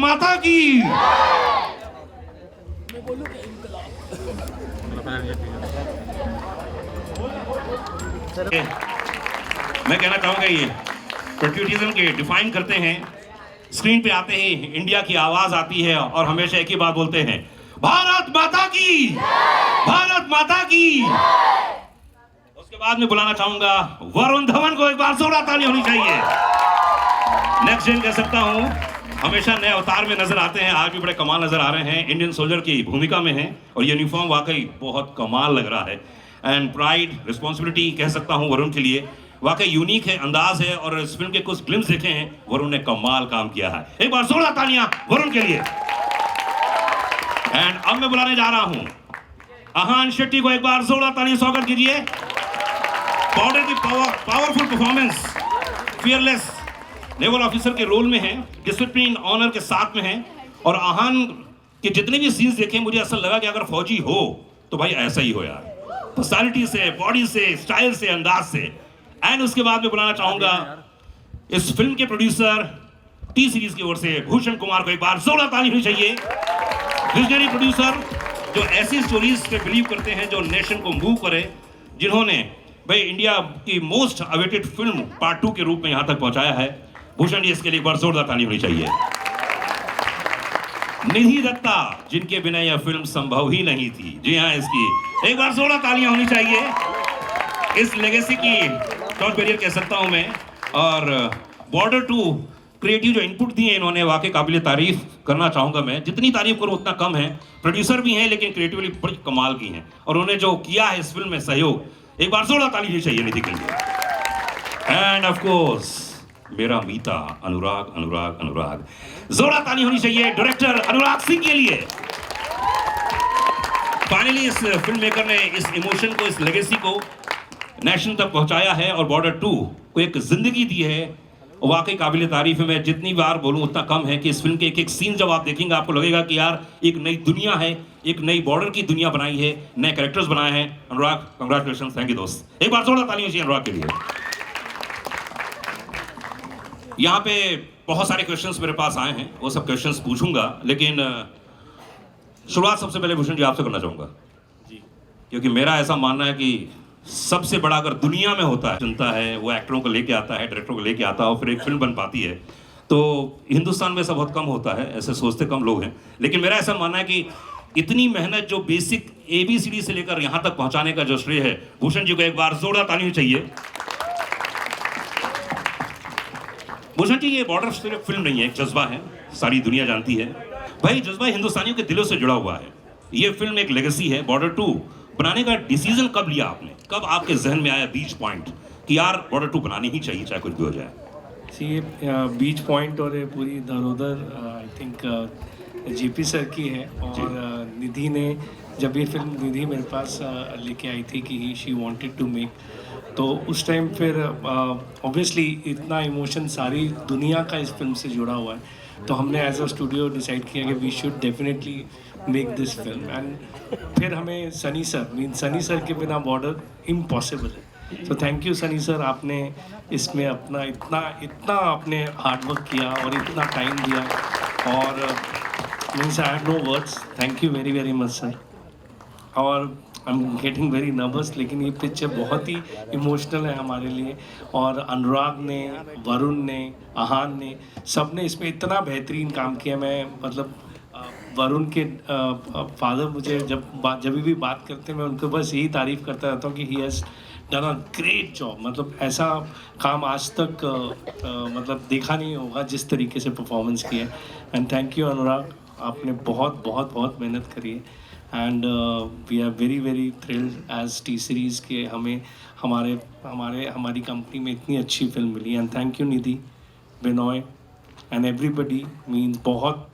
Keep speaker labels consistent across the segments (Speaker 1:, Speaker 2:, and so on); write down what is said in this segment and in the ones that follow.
Speaker 1: माता की। मैं कहना चाहूंगा ये पेट्रियटिज्म के डिफाइन करते हैं। स्क्रीन पे आते ही इंडिया की आवाज आती है और हमेशा एक ही बात बोलते हैं, भारत माता की, भारत माता की। उसके बाद में बुलाना चाहूंगा वरुण धवन को, एक बार जोरदार ताली होनी चाहिए। नेक्स्ट जेन कह सकता हूं, हमेशा नए अवतार में नजर आते हैं, आज भी बड़े कमाल नजर आ रहे हैं, इंडियन सोल्जर की भूमिका में हैं और ये यूनिफॉर्म वाकई बहुत कमाल लग रहा है। एंड प्राइड रिस्पॉन्सिबिलिटी कह सकता हूं वरुण के लिए, वाकई यूनिक है, अंदाज है और इस फिल्म के कुछ ग्लिम्स देखे हैं, वरुण ने कमाल काम किया है। एक बार जोरदार तालियां वरुण के लिए। एंड अब मैं बुलाने जा रहा हूं आहान शेट्टी को, एक बार जोरदार तालियां स्वागत कीजिए। बॉर्डर की powerful performance, fearless naval officer के रोल में है, डिसिप्लिन ऑनर के साथ में है और आहान के जितने भी सीन्स देखे मुझे ऐसा लगा कि अगर फौजी हो तो भाई ऐसा ही हो यार, पर्सनालिटी से, बॉडी से, स्टाइल से, अंदाज से। एंड उसके बाद में बुलाना चाहूंगा इस फिल्म के प्रोड्यूसर टी सीरीज की ओर से भूषण कुमार को, एक बार जोरदार ताली होनी चाहिए। विजनरी प्रोड्यूसर जो ऐसी स्टोरीज पे बिलीव करते हैं जो नेशन को मूव करे, जिन्होंने भाई इंडिया की मोस्ट अवेटेड फिल्म पार्ट 2 के रूप में यहां तक पहुंचाया है। भूषण जी, इसके लिए एक बार जोरदार ताली होनी चाहिए। निधि दत्ता, जिनके बिना यह फिल्म संभव ही नहीं थी, जी हाँ, इसकी एक बार जोरदार तालियां होनी चाहिए। इस लेगेसी की टॉप बैरियर कह सकता हूं मैं। और बॉर्डर 2 क्रिएटिव जो इनपुट दिए इन्होंने, वाकई काबिल तारीफ करना चाहूंगा मैं, जितनी तारीफ करूं उतना कम है। प्रोड्यूसर भी हैं लेकिन क्रिएटिवली बड़ी कमाल की हैं और उन्होंने जो किया है इस फिल्म में सहयोग, एक बार जोरदार ताली होनी चाहिए निधि के लिए। एंड ऑफ कोर्स मेरा मीता अनुराग, अनुराग, अनुराग, जोरदार ताली होनी चाहिए डायरेक्टर अनुराग सिंह के लिए। फाइनली इस फिल्म मेकर ने इस इमोशन को, इस लेगेसी को नेशन तक पहुंचाया है और बॉर्डर 2 को एक जिंदगी दी है। वाकई काबिल तारीफ है। मैं जितनी बार बोलूं उतना कम है कि इस फिल्म के एक एक सीन जब आप देखेंगे आपको लगेगा कि यार एक नई दुनिया है, एक नई बॉर्डर की दुनिया बनाई है, नए कैरेक्टर्स बनाए हैं। अनुराग, कंग्रेचुलेशन, थैंक यू दोस्त। एक बार जोरदार ताली होनी चाहिए अनुराग के लिए। यहाँ पे बहुत सारे क्वेश्चंस मेरे पास आए हैं, वो सब क्वेश्चंस पूछूंगा, लेकिन शुरुआत सबसे पहले भूषण जी आपसे करना चाहूंगा जी, क्योंकि मेरा ऐसा मानना है कि सबसे बड़ा अगर दुनिया में होता है, जनता है, वो एक्टरों को लेके आता है, डायरेक्टरों को लेके आता है और फिर एक फिल्म बन पाती है, तो हिंदुस्तान में ऐसा बहुत कम होता है, ऐसे सोचते कम लोग हैं। लेकिन मेरा ऐसा मानना है कि इतनी मेहनत जो बेसिक ABCD से लेकर यहाँ तक पहुँचाने का जो श्रेय है, भूषण जी को एक बार जोरदार ताली चाहिए। भूषण जी, ये बॉर्डर सिर्फ फिल्म नहीं है, एक जज्बा है, सारी दुनिया जानती है भाई, जज्बा हिंदुस्तानियों के दिलों से जुड़ा हुआ है। ये फिल्म एक लेगेसी है। बॉर्डर 2 बनाने का डिसीजन कब लिया आपने, कब आपके जहन में आया बीच पॉइंट कि यार बॉर्डर 2 बनानी ही चाहिए चाहे कुछ भी हो जाए?
Speaker 2: ये बीच पॉइंट और ये पूरी धरोधर आई थिंक JP सर की है और निधि ने, जब ये फिल्म निधि मेरे पास लेके आई थी कि शी वांटेड टू मेक, तो उस टाइम फिर ऑब्वियसली इतना इमोशन सारी दुनिया का इस फिल्म से जुड़ा हुआ है, तो हमने एज अ स्टूडियो डिसाइड किया कि we should definitely make this film. And फिर हमें सनी सर के बिना बॉर्डर इम्पॉसिबल है। तो थैंक यू सनी सर, आपने इसमें अपना इतना आपने हार्डवर्क किया और इतना टाइम दिया और means I have no words. Thank you very very much sir. और I am getting very nervous, लेकिन ये पिक्चर बहुत ही इमोशनल है हमारे लिए और अनुराग ने, वरुण ने, आहान ने, सब ने इसमें इतना बेहतरीन काम किया। मैं मतलब वरुण के फादर मुझे जब भी बात करते हैं मैं उनको बस यही तारीफ़ करता रहता हूँ कि he has done a great job. मतलब ऐसा काम आज तक मतलब देखा नहीं होगा जिस तरीके से परफॉर्मेंस किया है। एंड थैंक यू अनुराग, आपने बहुत बहुत बहुत मेहनत करी है। And we are very very thrilled as T series के हमारी कंपनी में इतनी अच्छी फिल्म मिली। And thank you Nidhi, Binoy and everybody, means बहुत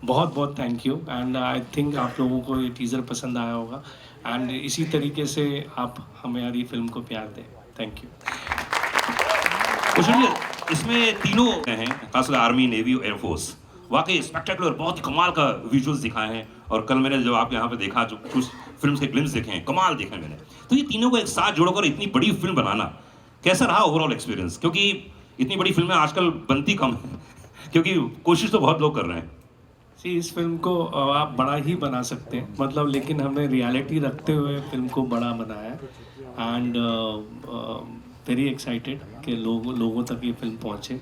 Speaker 2: बहुत thank you. And I think आप लोगों को ये टीज़र पसंद आया होगा एंड इसी तरीके से आप हमारी फिल्म को प्यार दें। Thank you.
Speaker 1: इसमें तीनों हैं, खासकर आर्मी, नेवी और एयरफोर्स, वाकई स्पेक्टेकुलर, बहुत ही कमाल का विजुअल्स दिखाए हैं। और कल मैंने जब आप यहाँ पे देखा, जो कुछ फिल्म के ग्लिम्स देखे हैं, कमाल देखे मैंने, तो ये तीनों को एक साथ जोड़कर इतनी बड़ी फिल्म बनाना कैसा रहा ओवरऑल एक्सपीरियंस? क्योंकि इतनी बड़ी फिल्में आजकल बनती कम है, क्योंकि कोशिश तो बहुत लोग कर रहे हैं।
Speaker 2: इस फिल्म को आप बड़ा ही बना सकते हैं, मतलब, लेकिन हमने रियलिटी रखते हुए फिल्म को बड़ा बनाया एंड वेरी एक्साइटेड कि लोगों तक ये फिल्म पहुंचे।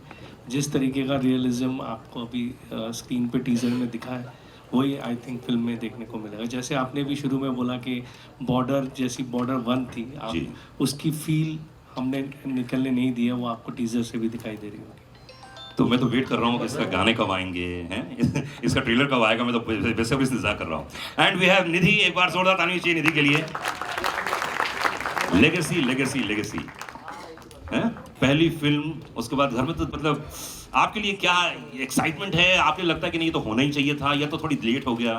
Speaker 2: जिस तरीके का रियलिज्म आपको अभी स्क्रीन पे टीजर में दिखा है, वही आई थिंक फिल्म में देखने को मिलेगा। जैसे आपने भी शुरू में बोला कि बॉर्डर जैसी बॉर्डर 1 थी,
Speaker 1: जी।
Speaker 2: आप उसकी फील हमने निकलने नहीं दिया, वो आपको टीजर से भी दिखाई दे रही होगी।
Speaker 1: तो मैं तो वेट कर रहा हूँ कि इसका गाने कब आएंगे हैं इसका ट्रेलर कब आएगा, मैं तो बेसब्री से इंतजार कर रहा हूँ। एंड वी हैव निधि, एक बार जोरदार ताली चाहिए निधि के लिए। लेगेसी लेगेसी लेगेसी हैं, पहली फिल्म, उसके बाद घर में तो मतलब आपके लिए क्या एक्साइटमेंट है? आपको लगता है कि नहीं ये तो होना ही चाहिए था या तो थोड़ी लेट हो गया?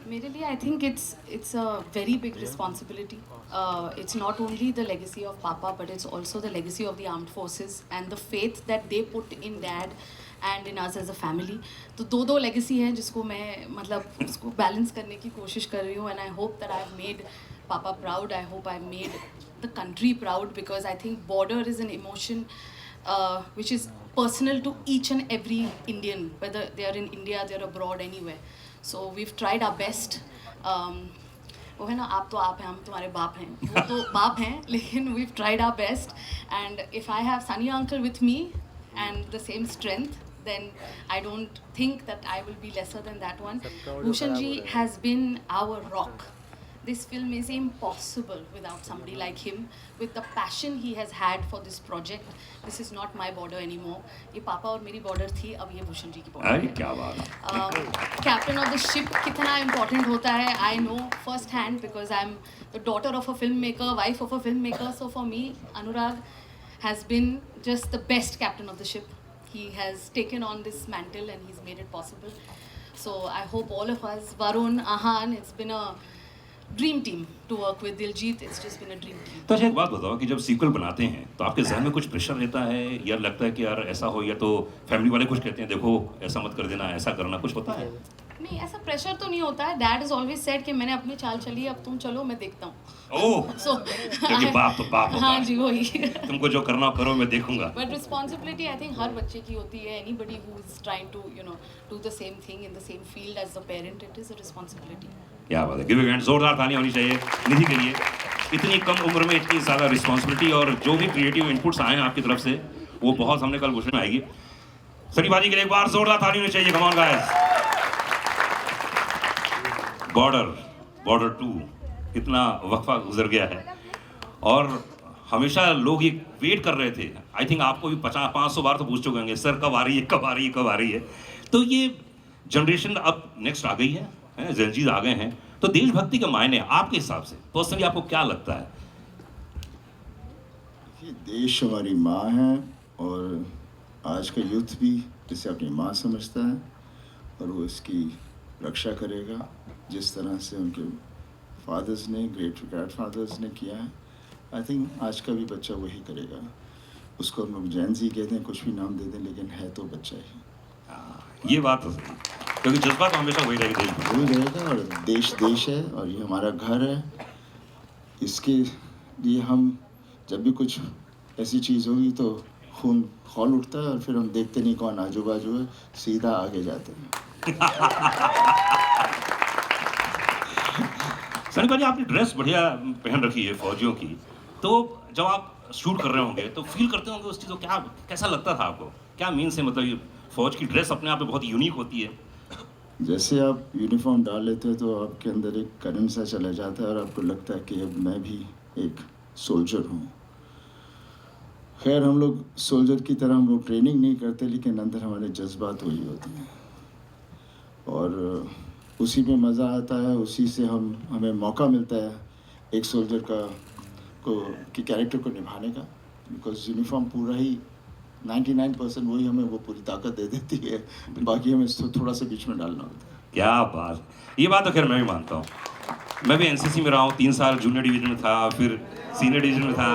Speaker 3: मेरे लिए I think it's a very big responsibility. It's not only the legacy of Papa, but it's also the legacy of the armed forces and the faith that they put in Dad and in us as a family. तो दो legacy हैं जिसको मैं मतलब उसको balance करने की कोशिश कर रही हूँ, and I hope that I've made Papa proud. I hope I've made the country proud, because I think border is an emotion which is personal to each and every Indian, whether they are in India, they are abroad, anywhere. So we've tried our best. वो है ना, आप तो आप हैं, हम तुम्हारे बाप हैं, वो तो बाप हैं, लेकिन we've tried our best. And if I have Sunny uncle with me and the same strength, then I don't think that I will be lesser than that one. Bhushan ji has been our rock. This film is impossible without somebody like him, with the passion he has had for this project. This is not my border anymore. ये पापा और मेरी border थी, अब ये भूषण जी की border
Speaker 1: अरे
Speaker 3: है।
Speaker 1: क्या बात है।
Speaker 3: Captain of the ship कितना important होता है, I know first hand, because I'm the daughter of a filmmaker, wife of a filmmaker. So for me, Anurag has been just the best captain of the ship. He has taken on this mantle and he's made it possible. So I hope all of us, Varun, Ahan, it's been a dream team to work with. Diljit, it's just been a dream team.
Speaker 1: तो अच्छा एक बात बताओ कि जब sequel बनाते हैं तो आपके जहन में कुछ प्रेशर रहता है या लगता है कि यार ऐसा हो, या तो फैमिली वाले कुछ कहते हैं देखो ऐसा मत कर देना, ऐसा करना, कुछ होता है?
Speaker 3: नहीं, ऐसा प्रेशर तो नहीं होता है. डैड इज ऑलवेज सेड कि मैंने अपनी चाल चली, अब तुम चलो, मैं देखता हूँ.
Speaker 1: ओह,
Speaker 3: So,
Speaker 1: क्योंकि बाप तो बाप होता
Speaker 3: हाँ
Speaker 1: है।
Speaker 3: जी, वही.
Speaker 1: तुमको जो करना हो करो, मैं देखूंगा।
Speaker 3: But responsibility, I think हर बच्चे की होती है. Anybody who is trying to, do the same thing in the same field as the parent, it is a responsibility.
Speaker 1: क्या बात है, गिव इट, जोरदार तालियां होनी चाहिए निधि के लिए। इतनी कम उम्र में इतनी ज़्यादा रिस्पॉन्सिबिलिटी, और जो भी क्रिएटिव इनपुट्स आए हैं आपकी तरफ से, वो बहुत हमने कल घोषणा आएगी। सनी बाजी के लिए एक बार जोरदार ताली होनी चाहिए। Come on guys. बॉर्डर 2 कितना वक्फा गुजर गया है, और हमेशा लोग ये वेट कर रहे थे। आई थिंक आपको भी 500 बार तो पूछ चुके होंगे, सर कब आ रही है, कब आ रही है, कब आ रही है। तो ये जनरेशन अब नेक्स्ट आ गई है, जेनजीज आ गए हैं, तो देशभक्ति के मायने आपके हिसाब से पर्सनली आपको क्या लगता है?
Speaker 4: ये देश हमारी माँ है, और आज का यूथ भी जिसे अपनी माँ समझता है, और वो इसकी रक्षा करेगा जिस तरह से उनके फादर्स ने, ग्रेट ग्रैंडफादर्स ने किया है। आई थिंक आज का भी बच्चा वही करेगा। उसको हम लोग जैन जी कहते हैं, कुछ भी नाम दे दें, लेकिन है तो बच्चा ही।
Speaker 1: ये बात तो सही, क्योंकि जज्बा तो हमेशा वही रहेगा, देश
Speaker 4: वही रहेगा, और देश देश है, और ये हमारा घर है। इसके लिए हम जब भी कुछ ऐसी चीज़ होगी तो खून खौल उठता है, और फिर हम देखते नहीं कौन आजू बाजू है, सीधा आगे जाते हैं।
Speaker 1: सनी भाजी, आपने ड्रेस बढ़िया पहन रखी है फौजियों की, तो जब आप शूट कर रहे होंगे तो फील करते होंगे उस चीज़ को, क्या कैसा लगता था आपको? क्या मीन से, मतलब ये फौज की ड्रेस अपने आप में बहुत यूनिक होती है।
Speaker 4: जैसे आप यूनिफॉर्म डाल लेते हैं तो आपके अंदर एक करंट सा चला जाता है, और आपको लगता है कि अब मैं भी एक सोल्जर हूँ। खैर, हम लोग सोल्जर की तरह हम लोग ट्रेनिंग नहीं करते, लेकिन अंदर हमारे जज्बात वही होते हैं, और उसी में मज़ा आता है। उसी से हमें मौका मिलता है एक सोल्जर की कैरेक्टर को निभाने का, बिकॉज यूनिफॉर्म पूरा ही 99% वही हमें वो पूरी ताकत दे देती है, बाकी हमें थोड़ा सा बीच में डालना होता है।
Speaker 1: क्या बात, ये बात तो खैर मैं भी मानता हूँ। मैं भी एनसीसी में रहा हूँ, 3 साल जूनियर डिवीजन में था, फिर सीनियर डिवीजन में था,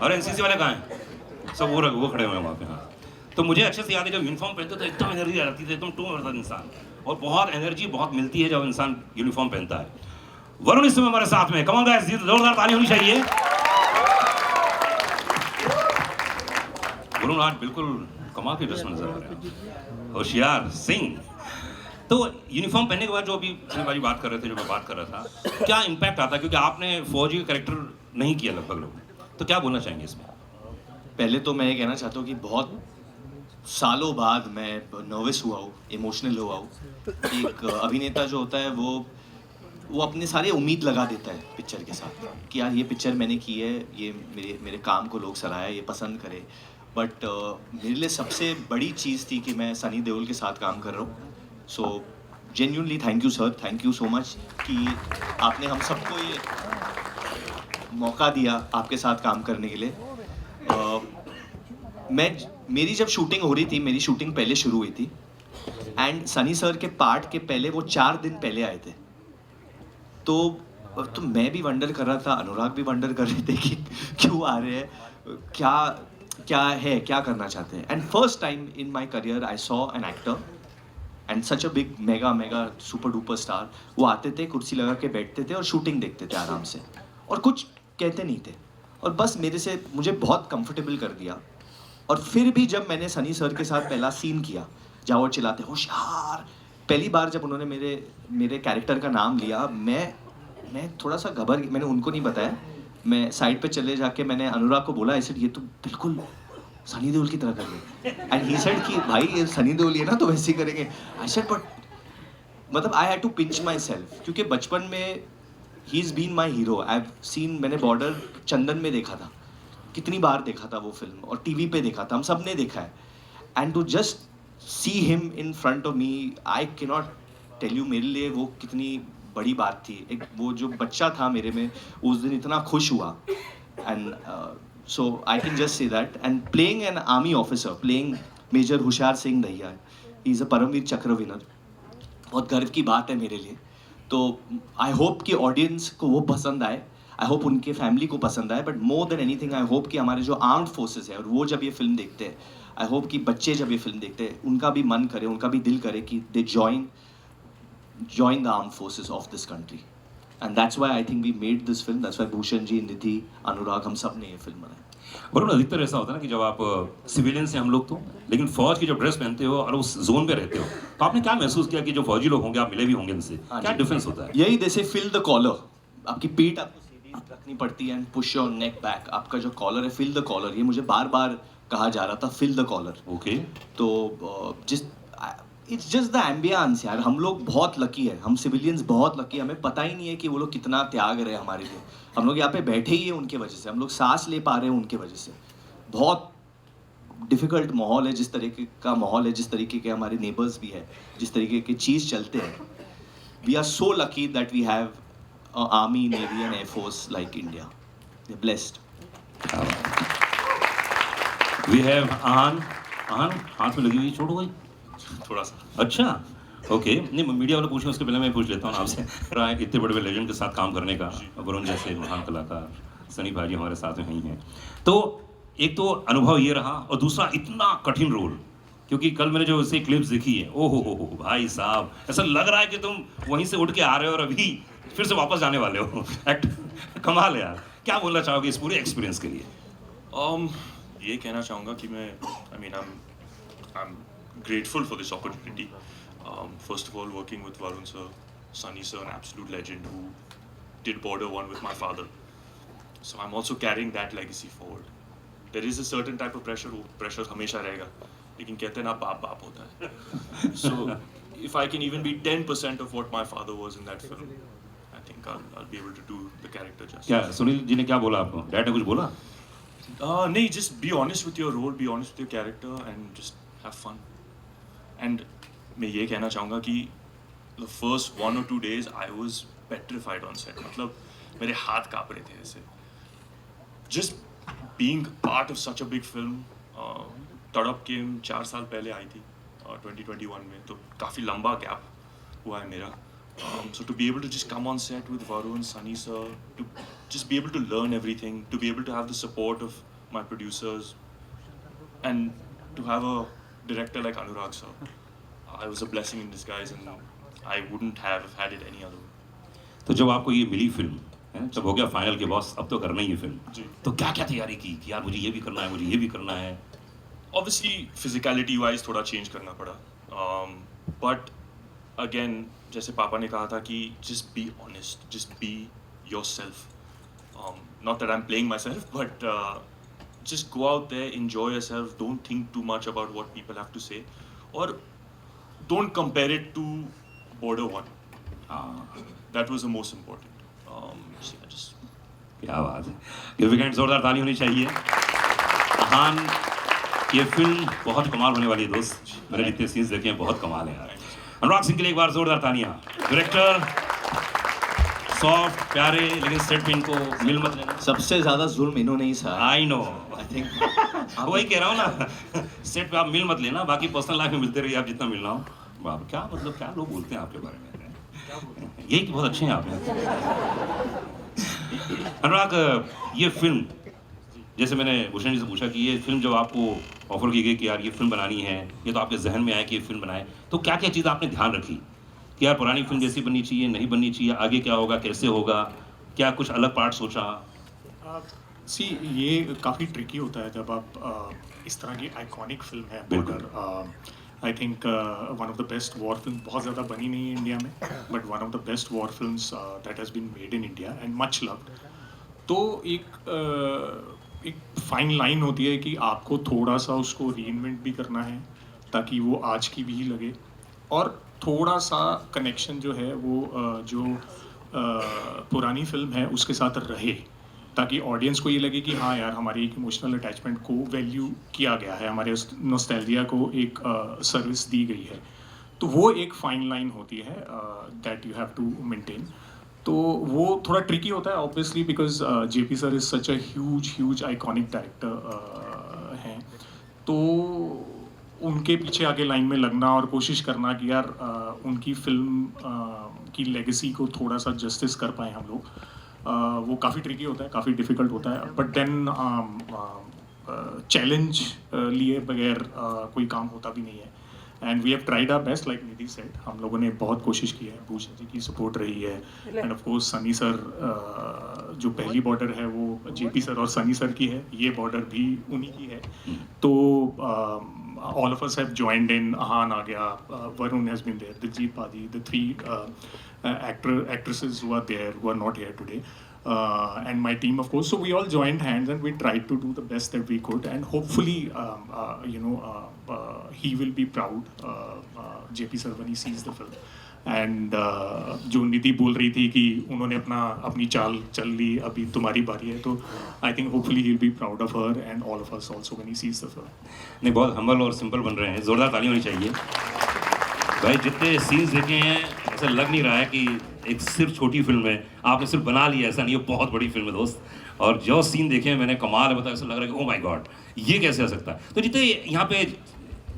Speaker 1: और एनसीसी वाले कहाँ हैं? सब वो खड़े हुए हैं वहाँ पे। हाँ, तो मुझे अच्छे से याद है, जब यूनिफॉर्म पहनते तो एकदम एनर्जी आ जाती थी, एकदम टूट जाता इंसान, और बहुत एनर्जी बहुत मिलती है जब इंसान यूनिफॉर्म पहनता है। वरुण इस समय हमारे साथ में, कम ऑन गाइस, जोरदार ताली होनी चाहिए। वरुण आज बिल्कुल कमाल के ड्रेस में नजर आ रहे हैं, होशियार सिंह। तो यूनिफॉर्म पहनने के बाद जो अभी सनी भाई बात कर रहे थे, जो मैं बात कर रहा था, क्या इम्पैक्ट आता है, क्योंकि आपने फौजी का कैरेक्टर नहीं किया लगभग लोग, तो क्या बोलना चाहेंगे इसमें?
Speaker 5: पहले तो मैं ये कहना चाहता हूँ कि बहुत सालों बाद मैं नर्वस हुआ हूँ, इमोशनल हुआ हूँ। एक अभिनेता जो होता है वो अपने सारे उम्मीद लगा देता है पिक्चर के साथ कि यार ये पिक्चर मैंने की है, ये मेरे काम को लोग सराहे, ये पसंद करे। बट मेरे लिए सबसे बड़ी चीज़ थी कि मैं सनी देओल के साथ काम कर रहा हूँ। So genuinely thank you sir, thank you so much कि आपने हम सबको ये मौका दिया आपके साथ काम करने के लिए। मेरी जब शूटिंग हो रही थी, मेरी शूटिंग पहले शुरू हुई थी एंड सनी सर के पार्ट के पहले वो 4 दिन पहले आए थे। तो मैं भी वंडर कर रहा था, अनुराग भी वंडर कर रहे थे कि क्यों आ रहे हैं, क्या करना चाहते हैं। And first time in my career I saw an actor and such a big mega super duper star. वो आते थे, कुर्सी लगा के बैठते थे और शूटिंग देखते थे आराम से और कुछ कहते नहीं थे और बस मुझे बहुत कंफर्टेबल कर दिया। और फिर भी जब मैंने सनी सर के साथ पहला सीन किया जहाँ वो चिल्लाते होशियार, पहली बार जब उन्होंने मेरे कैरेक्टर का नाम लिया, मैं थोड़ा सा घबर, मैंने उनको नहीं बताया, मैं साइड पे चले जाके मैंने अनुराग को बोला, ऐसे ये तो बिल्कुल सनी देओल की तरह कर रहे हैं। एंड ही सेड कि भाई ये सनी देओल है ना, तो वैसे ही करेंगे। आई सेड बट मतलब I had to pinch myself, क्योंकि बचपन में ही is been my hero. I have seen, मैंने बॉर्डर चंदन में देखा था, कितनी बार देखा था वो फिल्म, और टीवी पे देखा था, हम सब ने देखा है। And to just see him in front of me, I can not tell you मेरे लिए वो कितनी बड़ी बात थी। एक वो जो बच्चा था मेरे में उस दिन इतना खुश हुआ। And so I can just say that. And playing an army officer, playing major Hoshiyar Singh Dahiya, he is a Paramvir Chakra winner, बहुत गर्व की बात है मेरे लिए। तो आई होप कि ऑडियंस को वो पसंद आए, आई होप उनके फैमिली को पसंद आए, but more than anything I hope कि हमारे जो आर्म्ड फोर्सेस है और वो जब ये फिल्म देखते हैं, आई होप कि बच्चे जब ये फिल्म देखते हैं उनका भी मन करे, उनका भी दिल करे कि they join the armed forces of this country. And that's why I think we made this film, that's why Bhushan ji, Nidhi, Anurag, हम सब ने ये फिल्म बनाई।
Speaker 1: वरुण, अधिकतर ऐसा होता है ना कि जब आप सिविलियन से हम लोग तो, लेकिन फौज की जब ड्रेस पहनते हो और उस जोन पे रहते हो, तो आपने क्या महसूस किया कि जो फौजी लोग होंगे, आप मिले भी होंगे इनसे, क्या डिफरेंस होता है?
Speaker 5: यही जैसे फिल द कॉलर, आपकी पीठ आपको सीधी रखनी पड़ती है and push your neck back, आपका जो कॉलर है फिल द कॉलर, ये मुझे बार बार कहा जा रहा था, फिल द कॉलर।
Speaker 1: ओके।
Speaker 5: तो इट्स जस्ट द एम्बियंस यार, हम लोग बहुत लकी है, हम सिविलियंस बहुत लकी है, हमें पता ही नहीं है कि वो लोग कितना त्याग रहे हैं हमारे लिए। हम लोग यहाँ पे बैठे ही हैं उनके वजह से, हम लोग सांस ले पा रहे हैं उनके वजह से। बहुत डिफ़िकल्ट माहौल है, जिस तरीके का माहौल है, जिस तरीके के हमारे नेबर्स भी है, जिस तरीके के चीज़ चलते हैं, we are so lucky that we have army, navy and airforce like India. We are blessed.
Speaker 1: We have आन हाथ में लगी हुई, चोट हो गई
Speaker 5: थोड़ा सा।
Speaker 1: अच्छा, ओके। नहीं, मीडिया वाले पूछें उसके पहले मैं पूछ लेता हूँ आपसे। इतने बड़े लेजेंड के साथ काम करने का, वरुण जैसे महान कलाकार, सनी भाई हमारे साथ में ही हैं, तो एक तो अनुभव ये रहा, और दूसरा इतना कठिन रोल, क्योंकि कल मैंने जो ऐसे क्लिप्स देखी है, ओ हो भाई साहब, ऐसा लग रहा है कि तुम वहीं से उठ के आ रहे हो और अभी फिर से वापस जाने वाले हो। एक्ट कमाल है यार। क्या बोलना चाहोगे इस पूरे एक्सपीरियंस के लिए?
Speaker 6: ये कहना चाहूँगा कि मैं I'm grateful for this opportunity. First of all, working with Varun sir, Sunny sir, an absolute legend who did Border 1 with my father. So I'm also carrying that legacy forward. There is a certain type of pressure, वो pressure हमेशा रहेगा, लेकिन कहते हैं ना बाप होता है. So if I can even be 10% of what my father was in that film, I think I'll be able to do the character justice.
Speaker 1: क्या सुनील जी ने क्या बोला आपको? डैड ने कुछ बोला?
Speaker 6: नहीं, just be honest with your role, be honest with your character, and just have fun. And मैं ये कहना चाहूँगा कि the first 1 or 2 days I was petrified on set. मतलब मेरे हाथ काँप रहे थे ऐसे. Just being part of such a big film, तड़प केम 4 साल पहले आई थी 2021 में, तो काफ़ी लंबा गैप हुआ है मेरा. So to be able to just come on set with Varun, Sunny sir, to just be able to learn everything, to be able to have the support of my producers, and to have a director like Anurag sir, it was a blessing in disguise, and I wouldn't have had it any other way.
Speaker 1: तो जब आपको ये मिली film है, जब हो गया final के boss अब तो करना ही है फिल्म,
Speaker 6: जी.
Speaker 1: तो क्या क्या तैयारी की कि यार मुझे ये भी करना है, मुझे ये भी करना है?
Speaker 6: obviously physicality wise थोड़ा change करना पड़ा, but again जैसे पापा ने कहा था कि just be honest, just be yourself, not that I'm playing myself, but just go out there, enjoy yourself, don't think too much about what people have to say, or don't compare it to Border 1. That was the most important. So I just
Speaker 1: क्या बात है, ये weekend जोरदार ताली होनी चाहिए। अहान, ये film बहुत कमाल होने वाली है दोस्त, मैंने जितने सीन्स देखे हैं बहुत कमाल है यार। अनुराग सिंह के लिए एक बार जोरदार तालियां। डायरेक्टर सॉफ्ट प्यारे, लेकिन सेट पे इनको मिल मत लेना।
Speaker 5: सबसे ज्यादा जुल्म इन्होंने ही सहा।
Speaker 1: आई नो,
Speaker 5: आई थिंक
Speaker 1: वही कह रहा हूँ ना, सेट पे आप मिल मत लेना, बाकी पर्सनल लाइफ में मिलते रहिए आप जितना मिलना हो। बाप क्या मतलब, क्या लोग बोलते हैं आपके बारे में, यही कि बहुत अच्छे हैं आप। अनुराग, ये फिल्म, जैसे मैंने भूषण जी से पूछा कि ये फिल्म जब आपको ऑफर की गई कि यार ये फिल्म बनानी है, ये तो आपके जहन में आया कि ये फिल्म बनाए, तो क्या क्या चीज़ आपने ध्यान रखी कि यार पुरानी फिल्म जैसी बननी चाहिए, नहीं बननी चाहिए, आगे क्या होगा, कैसे होगा, क्या कुछ अलग पार्ट सोचा?
Speaker 7: ये काफ़ी ट्रिकी होता है जब आप इस तरह की आइकॉनिक फिल्म है Border. I think one of the best war film, बहुत ज़्यादा बनी नहीं है इंडिया में, but one of the best war films that has been made in India and much loved. तो एक फाइन लाइन होती है कि आपको थोड़ा सा उसको रीइन्वेंट भी करना है ताकि वो आज की भी लगे, और थोड़ा सा कनेक्शन जो है वो पुरानी फिल्म है उसके साथ रहे, ताकि ऑडियंस को ये लगे कि हाँ यार हमारी एक इमोशनल अटैचमेंट को वैल्यू किया गया है, हमारे नॉस्टैल्जिया को एक सर्विस दी गई है। तो वो एक फाइन लाइन होती है that you have to maintain. तो वो थोड़ा ट्रिकी होता है obviously, because JP sir is such a huge iconic director हैं, तो उनके पीछे आगे लाइन में लगना और कोशिश करना कि यार उनकी फिल्म की लेगेसी को थोड़ा सा जस्टिस कर पाएँ हम लोग, वो काफ़ी ट्रिकी होता है, काफ़ी डिफ़िकल्ट होता है। बट देन चैलेंज लिए बगैर कोई काम होता भी नहीं है, and we have tried our best like Nidhi said. हम लोगों ने बहुत कोशिश की है, भूषण जी की सपोर्ट रही है, end of course Sunny sir, जो पहली बॉर्डर है वो जेपी सर और सनी सर की है, ये बॉर्डर भी उन्हीं की है। तो all of us have joined in. Ahan aa gaya, Varun has been there, Diljit Padi, the three actresses who are there, who are not here today, and my team of course. So we all joined hands and we tried to do the best that we could, and hopefully he will be proud, JP sir, when he sees the film. And जो निधि बोल रही थी कि उन्होंने अपनी चाल चल ली, अभी तुम्हारी बारी है, तो I think hopefully he will be proud of her and all of us also when he sees the film.
Speaker 1: नहीं, बहुत हम्बल और सिंपल बन रहे हैं, जोरदार ताली होनी चाहिए भाई। जितने सीन्स देखे हैं ऐसा लग नहीं रहा है कि एक सिर्फ छोटी फिल्म है, आपने सिर्फ बना लिया, ऐसा नहीं है, बहुत बड़ी फिल्म है दोस्त। और जो सीन देखे हैं मैंने, कमाल है, बताया, ऐसा लग रहा है कि ओ माय गॉड ये कैसे आ सकता है। तो जितने यहाँ पे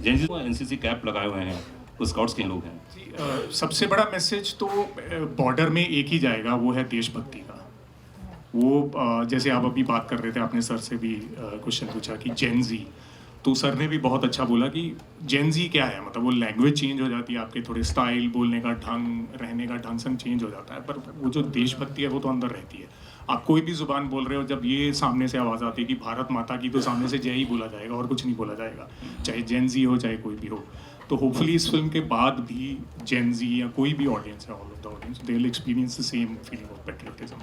Speaker 1: एनसीसी कैप लगाए हुए हैं, वो स्काउट्स के लोग हैं,
Speaker 7: सबसे बड़ा मैसेज तो बॉर्डर में एक ही जाएगा, वो है देशभक्ति का। वो जैसे आप अभी बात कर रहे थे, आपने सर से भी क्वेश्चन पूछा कि जेन जी, तो सर ने भी बहुत अच्छा बोला कि जेन जी क्या है, मतलब वो लैंग्वेज चेंज हो जाती है, आपके थोड़े स्टाइल, बोलने का ढंग, रहने का ढंग सब चेंज हो जाता है, पर वो जो देशभक्ति है वो तो अंदर रहती है। आप कोई भी जुबान बोल रहे हो, जब ये सामने से आवाज़ आती है कि भारत माता की, तो सामने से जय ही बोला जाएगा और कुछ नहीं बोला जाएगा, चाहे जेन जी हो चाहे कोई भी हो। तो होपफुली इस फिल्म के बाद भी जेन जी या कोई भी ऑडियंस है, all of the audience, they will experience the same feeling of patriotism,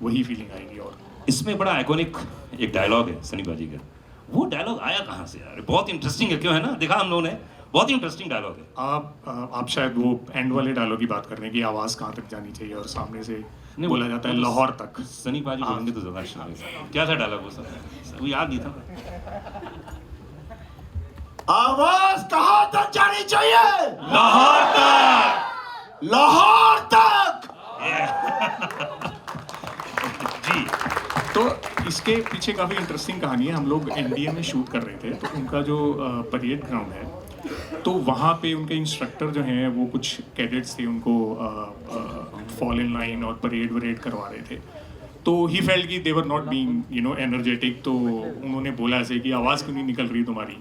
Speaker 7: वही फीलिंग आएगी। और
Speaker 1: इसमें बड़ा आइकॉनिक एक डायलॉग है सनी बाजी का, वो डायलॉग आया कहाँ से यार? बहुत इंटरेस्टिंग है, क्यों है ना, देखा हम लोगों ने, बहुत इंटरेस्टिंग डायलॉग है।
Speaker 7: आप शायद वो एंड वाले डायलॉग की बात कर रहे हैं कि आवाज़ कहाँ तक जानी चाहिए, और सामने से बोला जाता है लाहौर तक।
Speaker 1: सनी बाजी बोलेंगे तो ज़्यादा अच्छा लगेगा। क्या था डायलॉग वो सर? वो याद नहीं था।
Speaker 4: आवाज कहाँ तक जानी चाहिए?
Speaker 1: लाहौर तक,
Speaker 4: लाहौर तक।
Speaker 1: जी।
Speaker 7: तो इसके पीछे काफ़ी इंटरेस्टिंग कहानी है। हम लोग एनडीए में शूट कर रहे थे, तो उनका जो परेड ग्राउंड है, तो वहाँ पे उनके इंस्ट्रक्टर जो हैं वो कुछ कैडेट्स थे, उनको फॉल इन लाइन और परेड वरेड करवा रहे थे। तो ही फेल्ट कि दे वर नॉट बीइंग एनर्जेटिक, तो उन्होंने बोला ऐसे कि आवाज़ क्यों नहीं निकल रही तुम्हारी,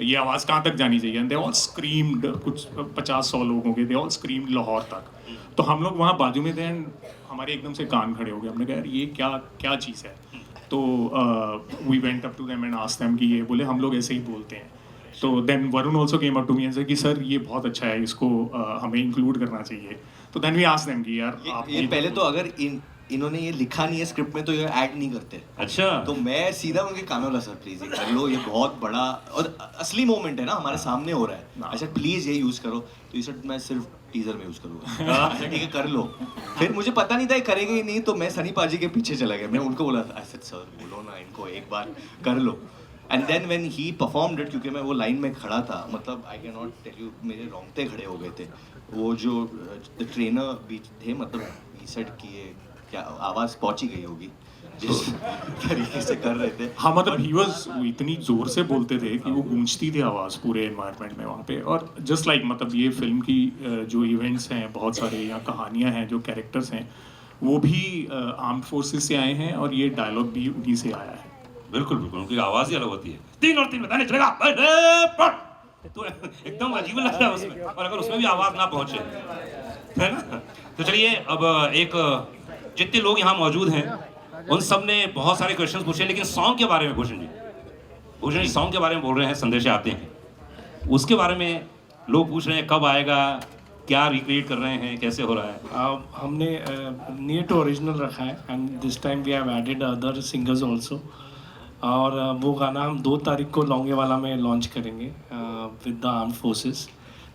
Speaker 7: ये आवाज़ कहाँ तक जानी चाहिए। एंड दे ऑल स्क्रीम्ड, कुछ 50-100 लोग होंगे, दे ऑल स्क्रीम्ड लाहौर तक। तो हम लोग वहाँ बाजू में थे एंड हमारे एकदम से कान खड़े हो गए, हमने कहा यार ये क्या चीज़ है। तो we went up to them and asked them कि ये, बोले हम लोग ऐसे ही बोलते हैं। तो then Varun also came up to me and said कि सर ये बहुत अच्छा है, इसको हमें इंक्लूड करना चाहिए. तो देन वी आस्क्ड देम कि यार आप
Speaker 5: ये पहले तो अगर इन्होंने ये लिखा नहीं है स्क्रिप्ट में तो ये ऐड नहीं करते.
Speaker 1: अच्छा
Speaker 5: तो मैं सीधा उनके कानों ला, सर प्लीज ये कर लो, ये बहुत बड़ा और असली मोमेंट है ना, हमारे सामने हो रहा है. अच्छा प्लीज ये यूज करो. तो ये सर मैं सिर्फ टीजर में यूज करूंगा. अच्छा ठीक है कर लो. फिर मुझे पता नहीं था ये करेंगे ही नहीं, तो मैं सनी पाजी के पीछे चला गया. मैं उनको बोला आई सेड सर बोलो ना इनको एक बार कर लो. And then when he performed it, क्योंकि मैं वो लाइन में खड़ा था, मतलब I can not tell you, मेरे रोंगटे खड़े हो गए थे. वो जो द ट्रेनर भी थे, मतलब ही सेड कि ये क्या आवाज पहुंची गई होगी जिस तरीके से कर रहे थे.
Speaker 7: हाँ मतलब ही वाज इतनी जोर से बोलते थे कि वो गूंजती थी आवाज़ पूरे एनवायरनमेंट में वहाँ पे. और जस्ट लाइक मतलब ये फिल्म की जो इवेंट्स हैं बहुत सारे, या कहानियाँ हैं, जो कैरेक्टर्स हैं, वो भी आर्म्ड फोर्सेस से आए हैं और ये डायलॉग भी उन्हीं से आया है.
Speaker 1: बिल्कुल बिल्कुल, उनकी आवाज ही अलग होती है. 3 और 3 बताने चलेगा तो एकदम अजीब लगता है उसमें. और अगर उसमें भी आवाज ना पहुंचे, है ना. तो चलिए अब एक जितने लोग यहाँ मौजूद हैं उन सब ने बहुत सारे क्वेश्चंस पूछे, लेकिन सॉन्ग के बारे में भूषण जी सॉन्ग के बारे में बोल रहे हैं, संदेश आते हैं, उसके बारे में लोग पूछ रहे हैं कब आएगा, क्या रिक्रिएट कर रहे हैं, कैसे हो रहा है.
Speaker 2: हमने नियर टू ओरिजिनल रखा है and this time we have added other singers also. और वो गाना हम 2 तारीख को लौंगेवाला में लॉन्च करेंगे with the armed forces,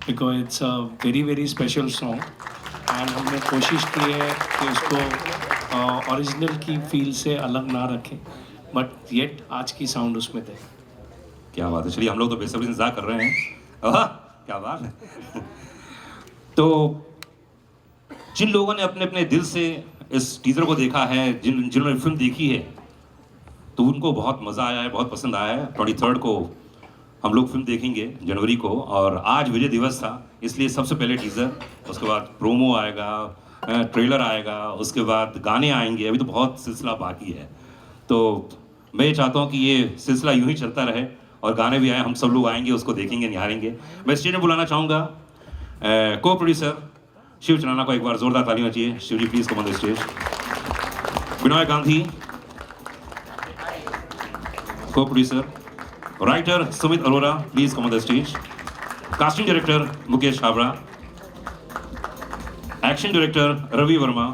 Speaker 2: because it's a very very special song. And हमने कोशिश की है कि उसको ओरिजिनल की फील से अलग ना रखें, बट येट आज की साउंड उसमें दें.
Speaker 1: क्या बात है. चलिए हम लोग तो बेसब्री से इंतजार कर रहे हैं. आहा, क्या बात है. तो जिन लोगों ने अपने अपने दिल से इस टीजर को देखा है, जिन्होंने फिल्म देखी है, तो उनको बहुत मज़ा आया है, बहुत पसंद आया है. 23 को हम लोग फिल्म देखेंगे, जनवरी को, और आज विजय दिवस था, इसलिए सबसे पहले टीज़र, उसके बाद प्रोमो आएगा, ट्रेलर आएगा, उसके बाद गाने आएंगे. अभी तो बहुत सिलसिला बाकी है. तो मैं ये चाहता हूँ कि ये सिलसिला यूं ही चलता रहे और गाने भी आए, हम सब लोग आएंगे, उसको देखेंगे, निहारेंगे. मैं स्टेज में बुलाना चाहूँगा को प्रोड्यूसर शिव चनाना को. एक बार जोरदार तालियां चाहिए. Shiv ji please come on the stage. Vinoy Gandhi co-producer. Writer Sumit Arora please come on the stage. Casting director Mukesh Chhabra. Action director Ravi Verma.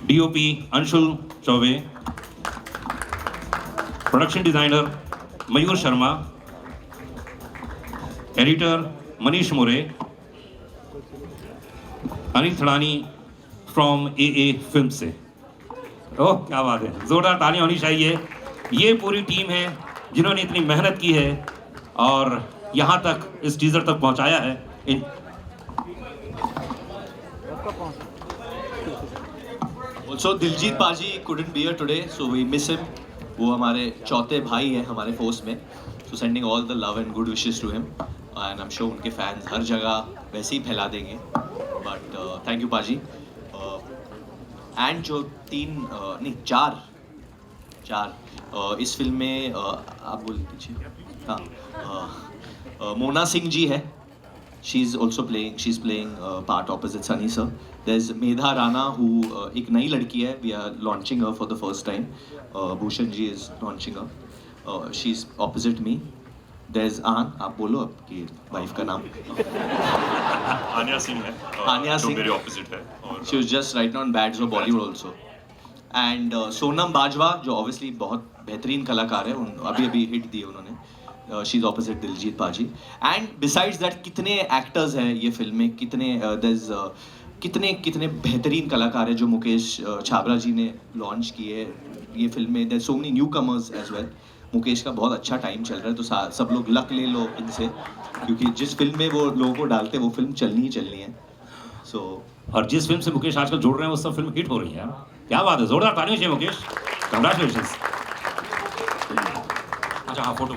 Speaker 1: DOP Anshul Choubey. Production designer Mayur Sharma. Editor Manish More. Anil Thadani from AA film से. ओह क्या बात है, जोरदार तालियां होनी चाहिए. ये पूरी टीम है जिन्होंने इतनी मेहनत की है और यहाँ तक इस टीजर तक पहुँचाया है.
Speaker 5: Also दिलजीत पाजी couldn't be here today, so we miss him. वो हमारे चौथे भाई हैं हमारे फोर्स में. So sending all the love and good wishes to him. And I'm sure उनके फैंस हर जगह वैसे ही फैला देंगे. But thank you पाजी. And जो 4 इस फिल्म में आप बोल दीजिए. हाँ, मोना सिंह जी है. she's playing part opposite Sunny sir. There's Medha Rana who एक नई लड़की है. We are launching her for the first time. Bhushan ji is launching her. She's opposite me. There's आप बोलो आपकी वाइफ का नाम.
Speaker 6: आन्या सिंह है.
Speaker 5: आन्या
Speaker 6: जो
Speaker 5: सिंह.
Speaker 6: मेरे ऑपोजिट है. और
Speaker 5: She was just right now in Bad so Bollywood also. And Sonam Bajwa जो obviously बहुत बेहतरीन कलाकार है. अभी हिट दिए उन्होंने. She's opposite दिलजीत पाजी. And besides that कितने एक्टर्स हैं ये फिल्म में, कितने बेहतरीन कलाकार हैं जो मुकेश छाबड़ा जी ने लॉन्च किए ये फिल्म में. There's so many newcomers as well. Mukesh का बहुत अच्छा टाइम चल रहा है, तो सब लोग लक ले लो इनसे, क्योंकि जिस फिल्म में वो लोगों को डालते वो फिल्म चलनी ही चलनी है.
Speaker 1: और जिस फिल्म से मुकेश आजकल जोड़ रहे हैं वो सब फिल्म हिट हो रही है. क्या बात है, जोरदार तालियां चाहिए मुकेश. कंग्रेचुलेशंस. अच्छा हाँ, फोटो